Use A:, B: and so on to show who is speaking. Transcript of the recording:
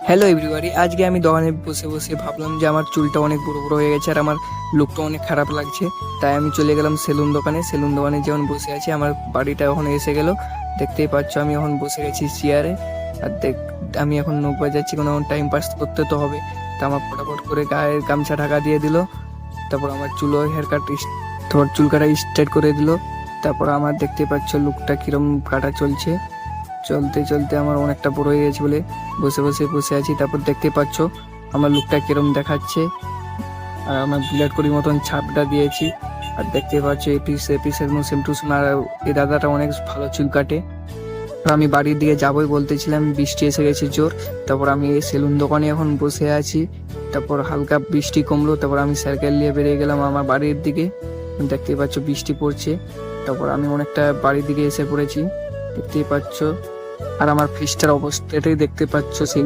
A: Hello everybody, আজকে আমি দোকানে বসে বসে ভাবলাম যে আমার চুলটা অনেক বড় বড় হয়ে গেছে আর আমার লুকটা অনেক খারাপ লাগছে। তাই আমি চলে গেলাম সেলুন দোকানে যেমন বসে আছি। আমার বাড়িটা এখন এসে গেল, দেখতেই পাচ্ছ। আমি এখন বসে গেছি চেয়ারে আর আমি এখন নখ বাজাচ্ছি, কোনো টাইম পাস করতে তো হবে। তা আমার ফটাফট করে গায়ের গামছা ঢাকা দিয়ে দিল। তারপর আমার চুলও হেয়ার কাট, তারপর চুল কাটা স্ট্রেট করে দিল। তারপর আমার দেখতে পাচ্ছ লুকটা কিরম কাটা চলছে। চলতে চলতে আমার অনেকটা বড় হয়ে গেছে বলে বসে আছি। তারপর দেখতে পাচ্ছ আমার লুকটা কিরম দেখাচ্ছে। আর আমার বিরাট কোহলির মতন ছাপটা দিয়েছি। আর দেখতে পাচ্ছ এপিসের সেম টু সেম। আর এই দাদাটা অনেক ভালো চুল কাটে। আর আমি বাড়ির দিকে যাবোই বলতেছিলাম, বৃষ্টি এসে গেছে জোর। তারপর আমি এই সেলুন দোকানে এখন বসে আছি। তারপর হালকা বৃষ্টি কমলো, তারপর আমি সাইকেল নিয়ে বেরিয়ে গেলাম আমার বাড়ির দিকে। দেখতে পাচ্ছ বৃষ্টি পড়ছে। তারপর আমি অনেকটা বাড়ির দিকে এসে পড়েছি, দেখতেই পাচ্ছ। আর আমার ফেসটার অবস্থাটাই দেখতে পাচ্ছ, সেই